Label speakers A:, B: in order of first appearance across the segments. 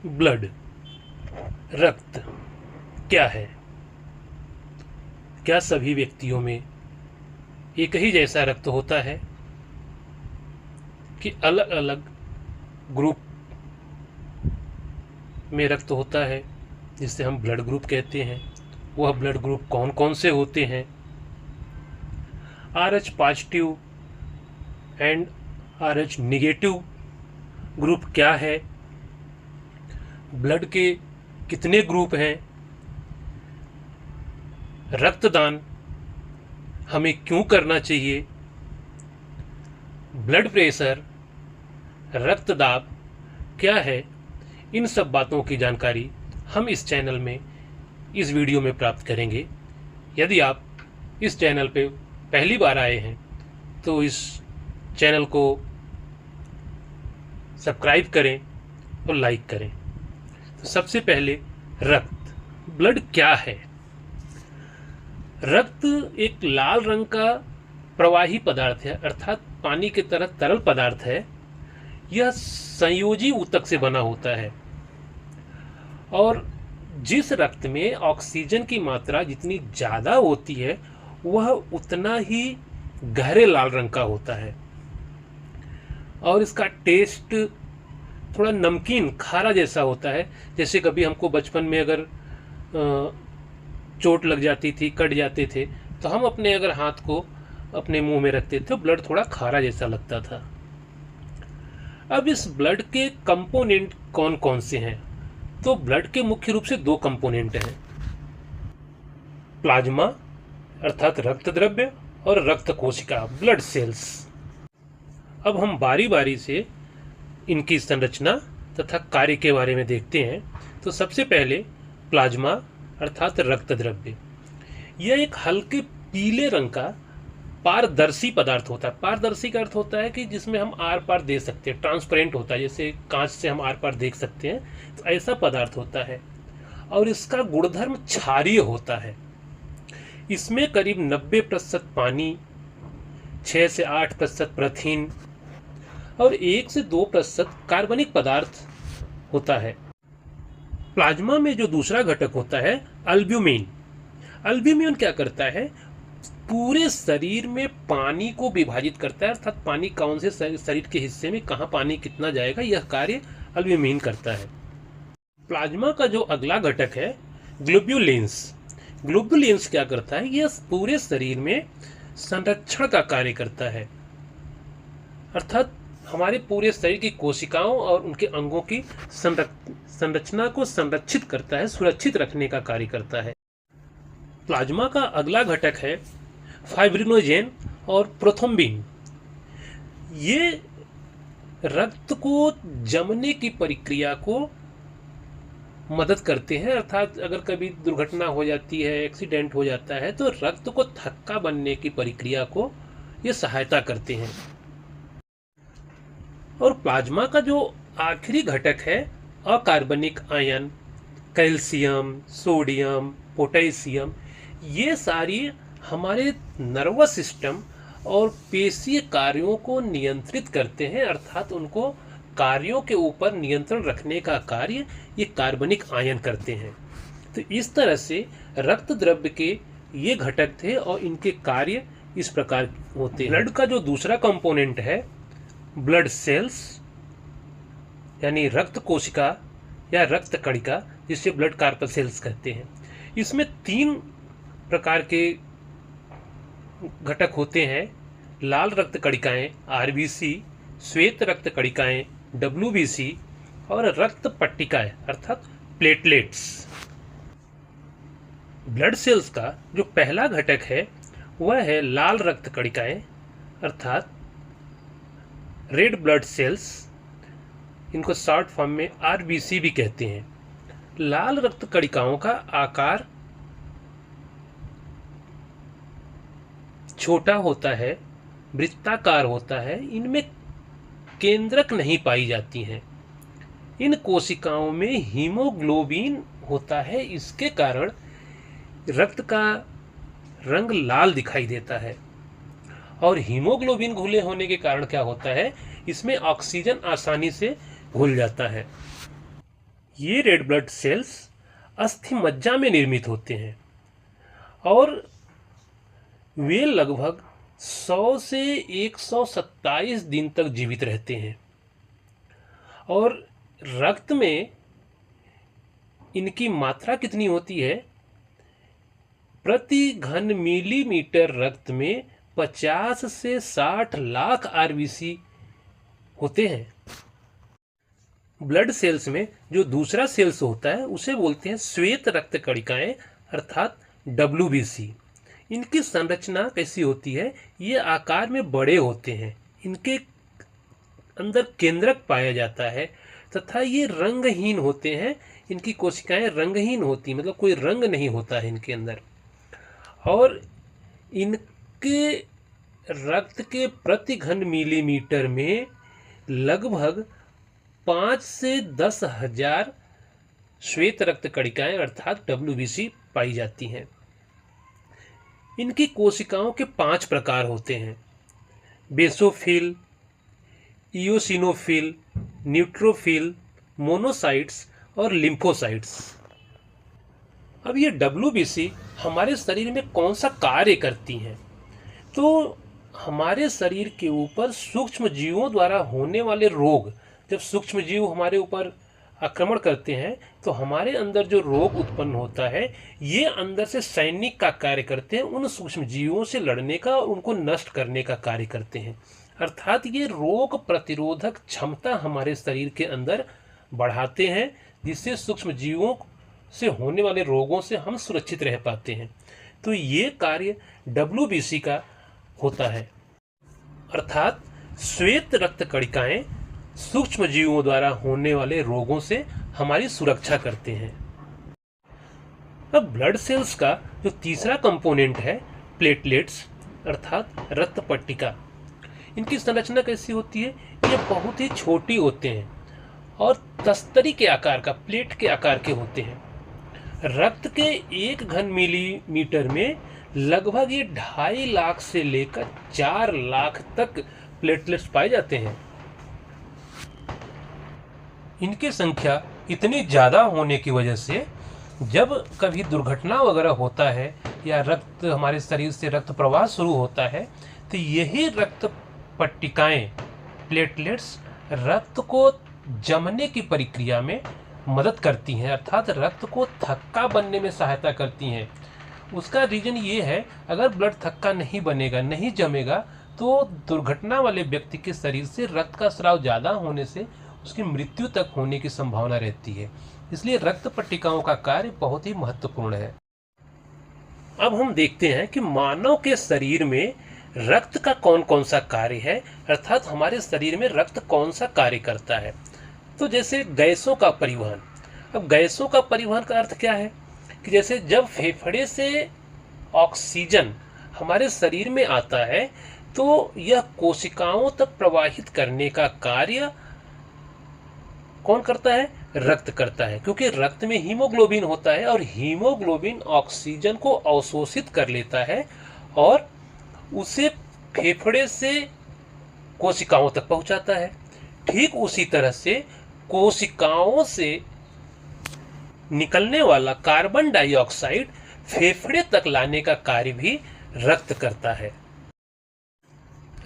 A: Blood, रक्त क्या है? क्या सभी व्यक्तियों में एक ही जैसा रक्त होता है कि अलग अलग ग्रुप में रक्त होता है जिससे हम ब्लड ग्रुप कहते हैं? वह ब्लड ग्रुप कौन कौन से होते हैं? RH positive and RH negative group क्या है? ब्लड के कितने ग्रुप हैं? रक्तदान हमें क्यों करना चाहिए? ब्लड प्रेशर, रक्तदाब क्या है? इन सब बातों की जानकारी हम इस चैनल में इस वीडियो में प्राप्त करेंगे। यदि आप इस चैनल पे पहली बार आए हैं तो इस चैनल को सब्सक्राइब करें और लाइक करें। तो सबसे पहले रक्त, ब्लड क्या है? रक्त एक लाल रंग का प्रवाही पदार्थ है, अर्थात पानी की तरह तरल पदार्थ है। यह संयोजी ऊतक से बना होता है और जिस रक्त में ऑक्सीजन की मात्रा जितनी ज़्यादा होती है वह उतना ही गहरे लाल रंग का होता है और इसका टेस्ट थोड़ा नमकीन खारा जैसा होता है। जैसे कभी हमको बचपन में अगर चोट लग जाती थी, कट जाते थे, तो हम अपने अगर हाथ को अपने मुंह में रखते थे, ब्लड थोड़ा खारा जैसा लगता था। अब इस ब्लड के कंपोनेंट कौन कौन से हैं? तो ब्लड के मुख्य रूप से दो कंपोनेंट हैं, प्लाज्मा अर्थात रक्त द्रव्य और रक्त कोशिका ब्लड सेल्स। अब हम बारी बारी से इनकी संरचना तथा कार्य के बारे में देखते हैं। तो सबसे पहले प्लाज्मा अर्थात रक्त द्रव्य, यह एक हल्के पीले रंग का पारदर्शी पदार्थ होता है। पारदर्शी का अर्थ होता है कि जिसमें हम आर पार देख सकते हैं, ट्रांसपेरेंट होता है, जैसे कांच से हम आर पार देख सकते हैं, तो ऐसा पदार्थ होता है और इसका गुणधर्म क्षारीय होता है। इसमें करीब 90% पानी, 6 से 8% प्रोटीन और 1 से 2% कार्बनिक पदार्थ होता है। प्लाज्मा में जो दूसरा घटक होता है अल्ब्यूमिन। अल्ब्यूमिन क्या करता है? पूरे शरीर में पानी को विभाजित करता है, अर्थात पानी कौन से शरीर के हिस्से में कहाँ पानी कितना जाएगा, यह कार्य अल्ब्यूमिन करता है। प्लाज्मा का जो अगला घटक है ग्लोब्युलिन्स। ग्लोब्युलिन्स क्या करता है? यह पूरे शरीर में संरक्षण का कार्य करता है, अर्थात हमारे पूरे शरीर की कोशिकाओं और उनके अंगों की संरचना को संरक्षित करता है, सुरक्षित रखने का कार्य करता है। प्लाज्मा का अगला घटक है फाइब्रिनोजेन और प्रोथ्रोम्बिन। ये रक्त को जमने की प्रक्रिया को मदद करते हैं, अर्थात अगर कभी दुर्घटना हो जाती है, एक्सीडेंट हो जाता है, तो रक्त को थक्का बनने की प्रक्रिया को ये सहायता करते हैं। और प्लाज्मा का जो आखिरी घटक है अकार्बनिक आयन, कैल्शियम, सोडियम, पोटेशियम, ये सारी हमारे नर्वस सिस्टम और पेशीय कार्यों को नियंत्रित करते हैं, अर्थात उनको कार्यों के ऊपर नियंत्रण रखने का कार्य ये कार्बनिक आयन करते हैं। तो इस तरह से रक्त द्रव्य के ये घटक थे और इनके कार्य इस प्रकार होते हैं। ब्लड का जो दूसरा कंपोनेंट है ब्लड सेल्स, यानी रक्त कोशिका या रक्त कणिका, जिसे ब्लड कार्पसेल्स कहते हैं। इसमें 3 प्रकार के घटक होते हैं, लाल रक्त कणिकाएं RBC, श्वेत रक्त कणिकाएं WBC और रक्त पट्टिकाएं अर्थात प्लेटलेट्स। ब्लड सेल्स का जो पहला घटक है वह है लाल रक्त कणिकाएं अर्थात रेड ब्लड सेल्स, इनको शॉर्ट फॉर्म में RBC भी कहते हैं। लाल रक्त कणिकाओं का आकार छोटा होता है, वृत्ताकार होता है, इनमें केंद्रक नहीं पाई जाती हैं। इन कोशिकाओं में हीमोग्लोबिन होता है, इसके कारण रक्त का रंग लाल दिखाई देता है। और हीमोग्लोबिन घुले होने के कारण क्या होता है, इसमें ऑक्सीजन आसानी से घुल जाता है। ये रेड ब्लड सेल्स अस्थि मज्जा में निर्मित होते हैं और वे लगभग 100 से 127 दिन तक जीवित रहते हैं और रक्त में इनकी मात्रा कितनी होती है? प्रति घन मिलीमीटर रक्त में 50 से 60 लाख आरबीसी होते हैं। ब्लड सेल्स में जो दूसरा सेल्स होता है उसे बोलते हैं श्वेत रक्त कणिकाएं अर्थात WBC। इनकी संरचना कैसी होती है? ये आकार में बड़े होते हैं, इनके अंदर केंद्रक पाया जाता है तथा ये रंगहीन होते हैं। इनकी कोशिकाएं रंगहीन होती, मतलब कोई रंग नहीं होता है इनके अंदर। और इनके रक्त के प्रति घन मिलीमीटर में लगभग 5 से 10,000 श्वेत रक्त कणिकाएं अर्थात WBC पाई जाती हैं। इनकी कोशिकाओं के 5 प्रकार होते हैं: बेसोफिल, इयोसिनोफिल, न्यूट्रोफिल, मोनोसाइट्स और लिम्फोसाइट्स। अब ये WBC हमारे शरीर में कौन सा कार्य करती हैं? तो हमारे शरीर के ऊपर सूक्ष्म जीवों द्वारा होने वाले रोग, जब सूक्ष्म जीव हमारे ऊपर आक्रमण करते हैं तो हमारे अंदर जो रोग उत्पन्न होता है, ये अंदर से सैनिक का कार्य करते हैं, उन सूक्ष्म जीवों से लड़ने का और उनको नष्ट करने का कार्य करते हैं। अर्थात ये रोग प्रतिरोधक क्षमता हमारे शरीर के अंदर बढ़ाते हैं, जिससे सूक्ष्म जीवों से होने वाले रोगों से हम सुरक्षित रह पाते हैं। तो ये कार्य WBC का होता है। अर्थात श्वेत रक्त कणिकाएं सूक्ष्म जीवों द्वारा होने वाले रोगों से हमारी सुरक्षा करते हैं। अब ब्लड सेल्स का जो तीसरा कंपोनेंट है, प्लेटलेट्स अर्थात रक्त पट्टिका। इनकी संरचना कैसी होती है? ये बहुत ही छोटी होते हैं और तस्तरी के आकार का, प्लेट के आकार के होते हैं। रक्त के 1 घन मिलीमीटर में लगभग ये 2.5 लाख से लेकर 4 लाख तक प्लेटलेट्स पाए जाते हैं। इनकी संख्या इतनी ज़्यादा होने की वजह से जब कभी दुर्घटना वगैरह होता है या रक्त हमारे शरीर से रक्त प्रवाह शुरू होता है तो यही रक्त पट्टिकाएं, प्लेटलेट्स, रक्त को जमने की प्रक्रिया में मदद करती हैं, अर्थात रक्त को थक्का बनने में सहायता करती हैं। उसका रीज़न ये है, अगर ब्लड थक्का नहीं बनेगा, नहीं जमेगा, तो दुर्घटना वाले व्यक्ति के शरीर से रक्त का स्राव ज़्यादा होने से उसकी मृत्यु तक होने की संभावना रहती है। इसलिए रक्त पट्टिकाओं का कार्य बहुत ही महत्वपूर्ण है। अब हम देखते हैं कि मानव के शरीर में रक्त का कौन कौन सा कार्य है, अर्थात हमारे शरीर में रक्त कौन सा कार्य करता है। तो जैसे गैसों का परिवहन। अब गैसों का परिवहन का अर्थ क्या है कि जैसे जब फेफड़े से ऑक्सीजन हमारे शरीर में आता है तो यह कोशिकाओं तक प्रवाहित करने का कार्य कौन करता है? रक्त करता है, क्योंकि रक्त में हीमोग्लोबिन होता है और हीमोग्लोबिन ऑक्सीजन को अवशोषित कर लेता है और उसे फेफड़े से कोशिकाओं तक पहुंचाता है। ठीक उसी तरह से कोशिकाओं से निकलने वाला कार्बन डाइऑक्साइड फेफड़े तक लाने का कार्य भी रक्त करता है।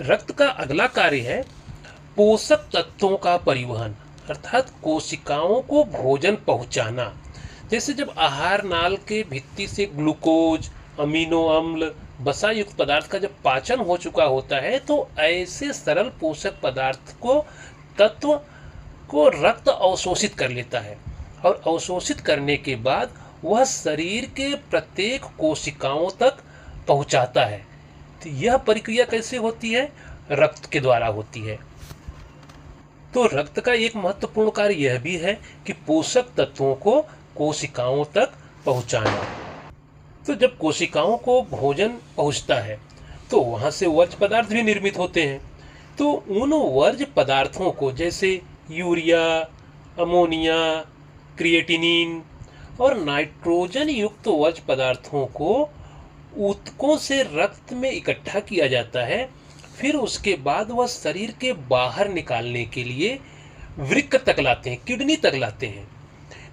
A: रक्त का अगला कार्य है पोषक तत्वों का परिवहन, अर्थात कोशिकाओं को भोजन पहुंचाना। जैसे जब आहार नाल के भित्ति से ग्लूकोज, अमीनो अम्ल, वसा युक्त पदार्थ का जब पाचन हो चुका होता है तो ऐसे सरल पोषक पदार्थ को, तत्व को रक्त अवशोषित कर लेता है और अवशोषित करने के बाद वह शरीर के प्रत्येक कोशिकाओं तक पहुंचाता है। तो यह प्रक्रिया कैसे होती है? रक्त के द्वारा होती है। तो रक्त का एक महत्वपूर्ण कार्य यह भी है कि पोषक तत्वों को कोशिकाओं तक पहुंचाना। तो जब कोशिकाओं को भोजन पहुंचता है तो वहां से वर्ज्य पदार्थ भी निर्मित होते हैं। तो उन वर्ज्य पदार्थों को जैसे यूरिया, अमोनिया, क्रिएटिनिन और नाइट्रोजन युक्त वर्ज्य पदार्थों को ऊतकों से रक्त में इकट्ठा किया जाता है। फिर उसके बाद वह शरीर के बाहर निकालने के लिए वृक्क तक लाते हैं, किडनी तक लाते हैं।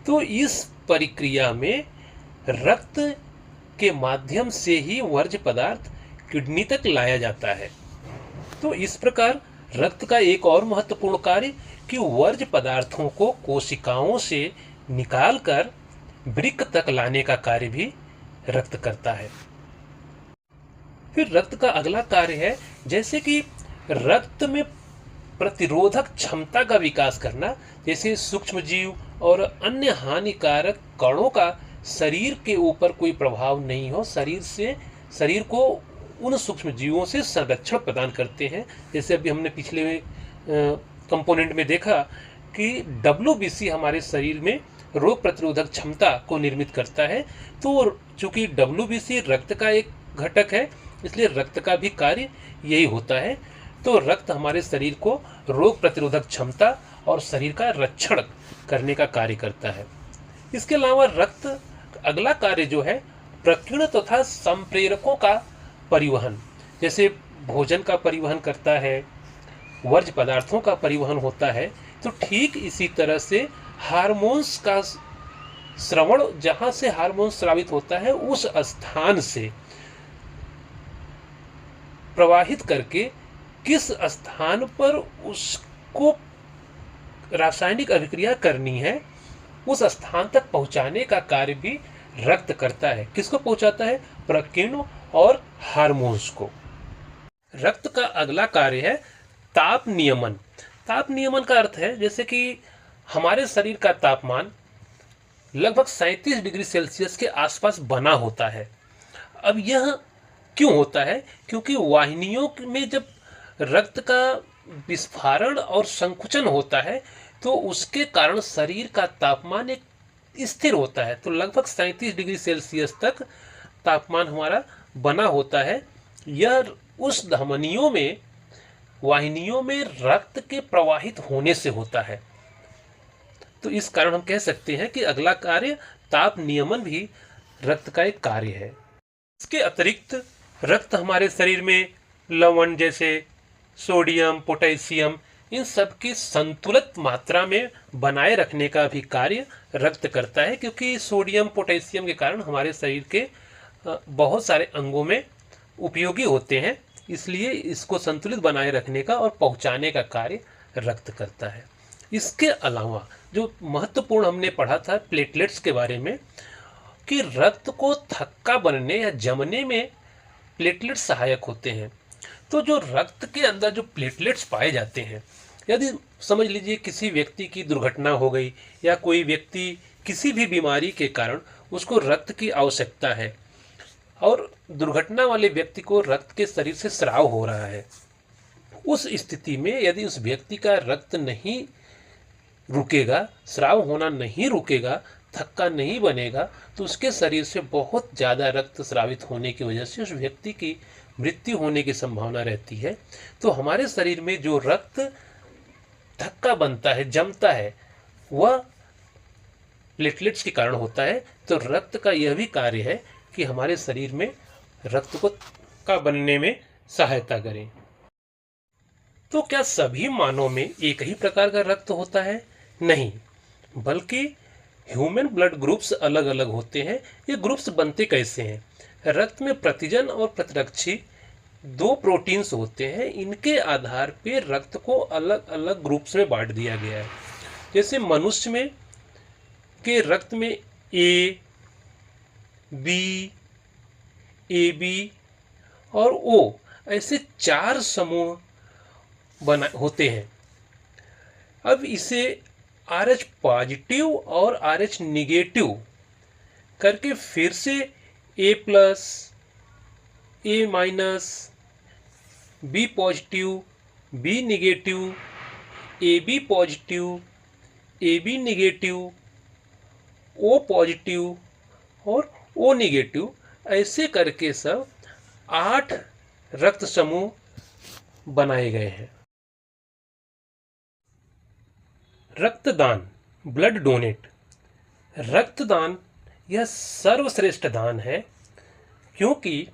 A: तो इस प्रक्रिया में रक्त के माध्यम से ही वर्ज्य पदार्थ किडनी तक लाया जाता है। तो इस प्रकार रक्त का एक और महत्वपूर्ण कार्य कि वर्ज्य पदार्थों को कोशिकाओं से निकालकर वृक्क तक लाने का कार्य भी रक्त करता है। फिर रक्त का अगला कार्य है जैसे कि रक्त में प्रतिरोधक क्षमता का विकास करना, जैसे सूक्ष्म जीव और अन्य हानिकारक कणों का शरीर के ऊपर कोई प्रभाव नहीं हो, शरीर को उन सूक्ष्म जीवों से संरक्षण प्रदान करते हैं। जैसे अभी हमने पिछले कंपोनेंट में देखा कि WBC हमारे शरीर में रोग प्रतिरोधक क्षमता को निर्मित करता है। तो चूंकि WBC रक्त का एक घटक है, इसलिए रक्त का भी कार्य यही होता है। तो रक्त हमारे शरीर को रोग प्रतिरोधक क्षमता और शरीर का रक्षण करने का कार्य करता है। इसके अलावा रक्त अगला कार्य जो है प्रकीर्ण तथा संप्रेरकों का परिवहन, जैसे भोजन का परिवहन करता है, वर्ज्य पदार्थों का परिवहन होता है। तो ठीक इसी तरह से हार्मोन्स का श्रवण, जहां से हार्मोन स्रावित होता है उस स्थान से प्रवाहित करके किस स्थान पर उसको रासायनिक अभिक्रिया करनी है उस स्थान तक पहुंचाने का कार्य भी रक्त करता है। किसको पहुंचाता है? प्रकीर्ण और हार्मोन्स को। रक्त का अगला कार्य है ताप नियमन। ताप नियमन का अर्थ है जैसे कि हमारे शरीर का तापमान लगभग 37 डिग्री सेल्सियस के आसपास बना होता है। अब यह क्यों होता है? क्योंकि वाहिनियों में जब रक्त का विस्फारण और संकुचन होता है तो उसके कारण शरीर का तापमान एक स्थिर होता है। तो लगभग 37 डिग्री सेल्सियस तक तापमान हमारा बना होता है। यह उस धमनियों में, वाहिनियों में रक्त के प्रवाहित होने से होता है। तो इस कारण हम कह सकते हैं कि अगला कार्य ताप नियमन भी रक्त का एक कार्य है। इसके अतिरिक्त रक्त हमारे शरीर में लवण जैसे सोडियम, पोटेशियम, इन सब की संतुलित मात्रा में बनाए रखने का भी कार्य रक्त करता है, क्योंकि सोडियम पोटेशियम के कारण हमारे शरीर के बहुत सारे अंगों में उपयोगी होते हैं, इसलिए इसको संतुलित बनाए रखने का और पहुंचाने का कार्य रक्त करता है। इसके अलावा जो महत्वपूर्ण हमने पढ़ा था प्लेटलेट्स के बारे में, कि रक्त को थक्का बनने या जमने में प्लेटलेट सहायक होते हैं। तो जो रक्त के अंदर जो प्लेटलेट्स पाए जाते हैं, यदि समझ लीजिए किसी व्यक्ति की दुर्घटना हो गई या कोई व्यक्ति किसी भी बीमारी के कारण उसको रक्त की आवश्यकता है और दुर्घटना वाले व्यक्ति को रक्त के शरीर से स्राव हो रहा है, उस स्थिति में यदि उस व्यक्ति का रक्त नहीं रुकेगा, स्राव होना नहीं रुकेगा, थक्का नहीं बनेगा, तो उसके शरीर से बहुत ज़्यादा रक्त स्रावित होने की वजह से उस व्यक्ति की मृत्यु होने की संभावना रहती है। तो हमारे शरीर में जो रक्त थक्का बनता है, जमता है, वह प्लेटलेट्स के कारण होता है। तो रक्त का यह भी कार्य है कि हमारे शरीर में रक्त को का बनने में सहायता करें। तो क्या सभी मानव में एक ही प्रकार का रक्त होता है? नहीं, बल्कि ह्यूमन ब्लड ग्रुप्स अलग अलग होते हैं। ये ग्रुप्स बनते कैसे हैं? रक्त में प्रतिजन और प्रतिरक्षी दो प्रोटीन्स होते हैं, इनके आधार पे रक्त को अलग अलग ग्रुप्स में बांट दिया गया है। जैसे मनुष्य में के रक्त में ए, बी, AB और O ऐसे 4 समूह होते हैं। अब इसे RH पॉजिटिव और RH निगेटिव करके फिर से A+, A-, B positive, B negative, AB positive, AB negative, O positive और O निगेटिव, ऐसे करके सब 8 रक्त समूह बनाए गए हैं। रक्तदान, ब्लड डोनेट। रक्तदान यह सर्वश्रेष्ठ दान है, क्योंकि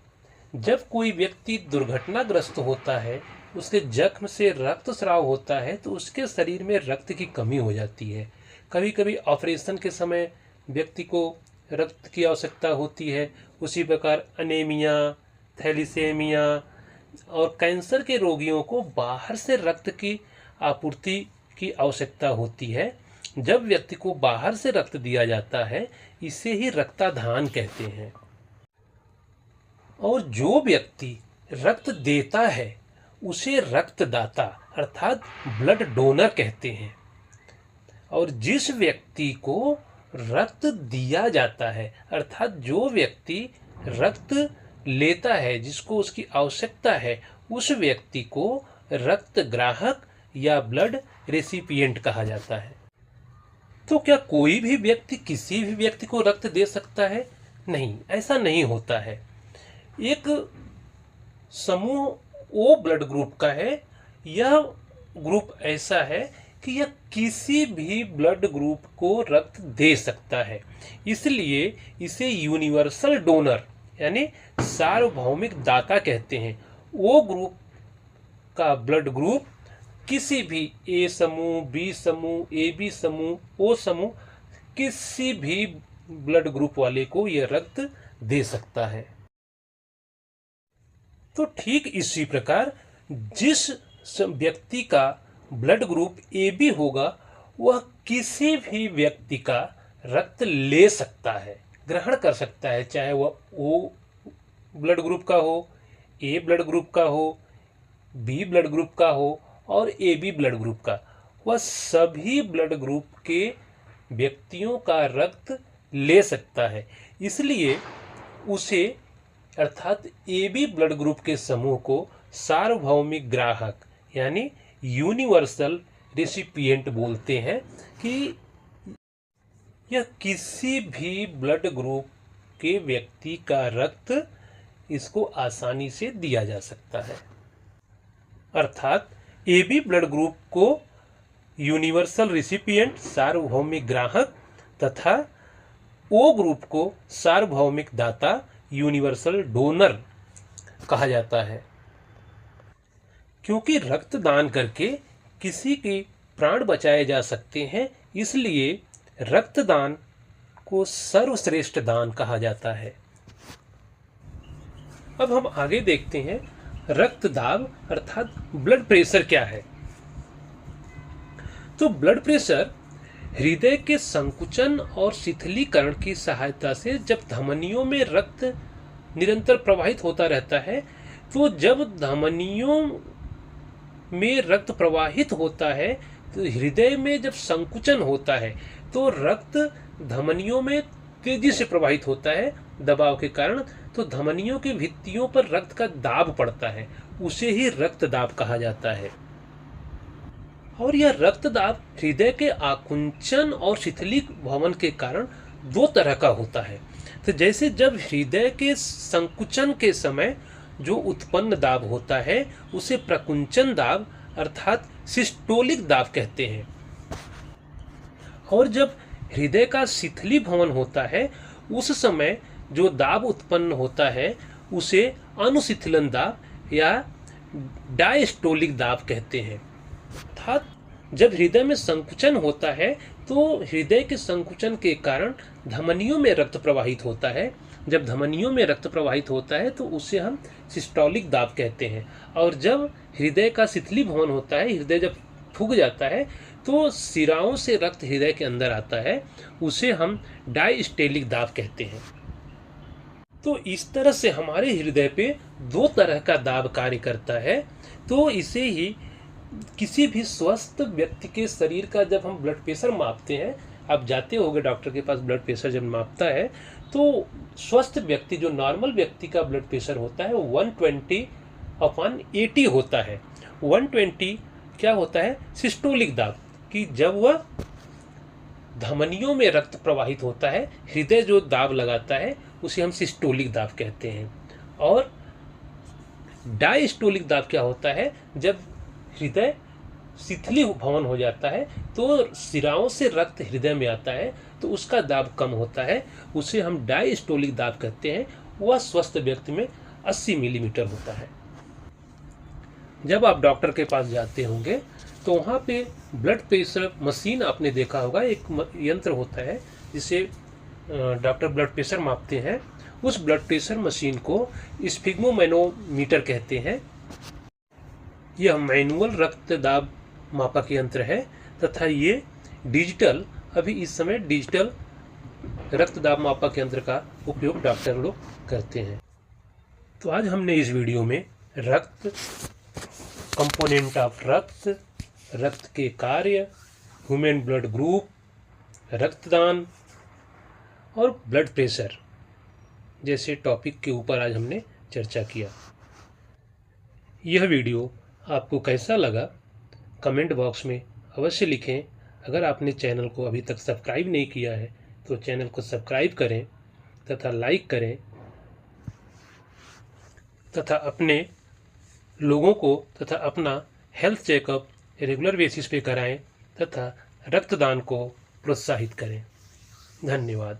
A: जब कोई व्यक्ति दुर्घटनाग्रस्त होता है, उसके जख्म से रक्तस्राव होता है, तो उसके शरीर में रक्त की कमी हो जाती है। कभी कभी ऑपरेशन के समय व्यक्ति को रक्त की आवश्यकता होती है। उसी प्रकार अनीमिया, थैलीसेमिया और कैंसर के रोगियों को बाहर से रक्त की आपूर्ति की आवश्यकता होती है। जब व्यक्ति को बाहर से रक्त दिया जाता है, इसे ही रक्तदान कहते हैं। और जो व्यक्ति रक्त देता है उसे रक्तदाता अर्थात ब्लड डोनर कहते हैं। और जिस व्यक्ति को रक्त दिया जाता है अर्थात जो व्यक्ति रक्त लेता है, जिसको उसकी आवश्यकता है, उस व्यक्ति को रक्त ग्राहक या ब्लड रेसिपिएंट कहा जाता है। तो क्या कोई भी व्यक्ति किसी भी व्यक्ति को रक्त दे सकता है? नहीं, ऐसा नहीं होता है। एक समूह ओ ब्लड ग्रुप का है। यह ग्रुप ऐसा है कि यह किसी भी ब्लड ग्रुप को रक्त दे सकता है, इसलिए इसे यूनिवर्सल डोनर यानी सार्वभौमिक दाता कहते हैं। ओ ग्रुप का ब्लड ग्रुप किसी भी ए समूह, बी समूह, ए बी समूह, ओ समूह, किसी भी ब्लड ग्रुप वाले को यह रक्त दे सकता है। तो ठीक इसी प्रकार जिस व्यक्ति का ब्लड ग्रुप ए बी होगा, वह किसी भी व्यक्ति का रक्त ले सकता है, ग्रहण कर सकता है, चाहे वह ओ ब्लड ग्रुप का हो, ए ब्लड ग्रुप का हो, बी ब्लड ग्रुप का हो और ए बी ब्लड ग्रुप का। वह सभी ब्लड ग्रुप के व्यक्तियों का रक्त ले सकता है। इसलिए उसे अर्थात ए बी ब्लड ग्रुप के समूह को सार्वभौमिक ग्राहक यानी यूनिवर्सल रेसिपिएंट बोलते हैं कि यह किसी भी ब्लड ग्रुप के व्यक्ति का रक्त इसको आसानी से दिया जा सकता है। अर्थात ए बी ब्लड ग्रुप को यूनिवर्सल रेसिपिएंट सार्वभौमिक ग्राहक तथा ओ ग्रुप को सार्वभौमिक दाता यूनिवर्सल डोनर कहा जाता है। क्योंकि रक्तदान करके किसी के प्राण बचाए जा सकते हैं, इसलिए रक्तदान को सर्वश्रेष्ठ दान कहा जाता है। अब हम आगे देखते हैं रक्तदाब अर्थात ब्लड प्रेशर क्या है। तो ब्लड प्रेशर हृदय के संकुचन और शिथिलीकरण की सहायता से जब धमनियों में रक्त निरंतर प्रवाहित होता रहता है, तो जब धमनियों में रक्त प्रवाहित होता है तो हृदय में जब संकुचन होता है तो रक्त धमनियों में तेजी से प्रवाहित होता है दबाव के कारण। तो धमनियों की भित्तियों पर रक्त का दाब पड़ता है, उसे ही रक्तदाब कहा जाता है। और यह रक्तदाब हृदय के आकुंचन और शिथिलीभवन के कारण दो तरह का होता है। तो जैसे जब हृदय के संकुचन के समय जो उत्पन्न दाब होता है उसे प्रकुंचन दाब अर्थात सिस्टोलिक दाब कहते हैं। और जब हृदय का शिथिलीभवन होता है उस समय जो दाब उत्पन्न होता है उसे अनुशिथिलन दाब या डायस्टोलिक दाब कहते हैं। अर्थात जब हृदय में संकुचन होता है तो हृदय के संकुचन के कारण धमनियों में रक्त प्रवाहित होता है। जब धमनियों में रक्त प्रवाहित होता है तो उसे हम सिस्टोलिक दाब कहते हैं। और जब हृदय का शिथिलीभवन होता है, हृदय जब फूग जाता है तो सिराओं से रक्त हृदय के अंदर आता है, उसे हम डायस्टोलिक दाब कहते हैं। तो इस तरह से हमारे हृदय पे दो तरह का दाब कार्य करता है। तो इसे ही किसी भी स्वस्थ व्यक्ति के शरीर का जब हम ब्लड प्रेशर मापते हैं, आप जाते होंगे डॉक्टर के पास, ब्लड प्रेशर जब मापता है तो स्वस्थ व्यक्ति जो नॉर्मल व्यक्ति का ब्लड प्रेशर होता है 120/80 होता है। 120 क्या होता है? सिस्टोलिक दाब, कि जब वह धमनियों में रक्त प्रवाहित होता है, हृदय जो दाब लगाता है उसे हम सिस्टोलिक दाब कहते हैं। और डायस्टोलिक दाब क्या होता है? जब हृदय शिथिलीभवन हो जाता है तो सिराओं से रक्त हृदय में आता है तो उसका दाब कम होता है, उसे हम डायस्टोलिक दाब कहते हैं। वह स्वस्थ व्यक्ति में 80 मिलीमीटर होता है। जब आप डॉक्टर के पास जाते होंगे तो वहाँ पे ब्लड प्रेशर मशीन आपने देखा होगा, एक यंत्र होता है जिसे डॉक्टर ब्लड प्रेशर मापते हैं। उस ब्लड प्रेशर मशीन को स्फिग्मोमैनोमीटर कहते हैं। यह मैनुअल रक्त दाब मापक यंत्र है तथा ये डिजिटल, अभी इस समय डिजिटल रक्त दाब मापक यंत्र का उपयोग डॉक्टर लोग करते हैं। तो आज हमने इस वीडियो में रक्त, कंपोनेंट ऑफ रक्त, रक्त के कार्य, ह्यूमन ब्लड ग्रुप, रक्तदान और ब्लड प्रेशर जैसे टॉपिक के ऊपर आज हमने चर्चा किया। यह वीडियो आपको कैसा लगा कमेंट बॉक्स में अवश्य लिखें। अगर आपने चैनल को अभी तक सब्सक्राइब नहीं किया है तो चैनल को सब्सक्राइब करें तथा लाइक करें तथा अपने लोगों को तथा अपना हेल्थ चेकअप रेगुलर बेसिस पे कराएं तथा रक्तदान को प्रोत्साहित करें। धन्यवाद।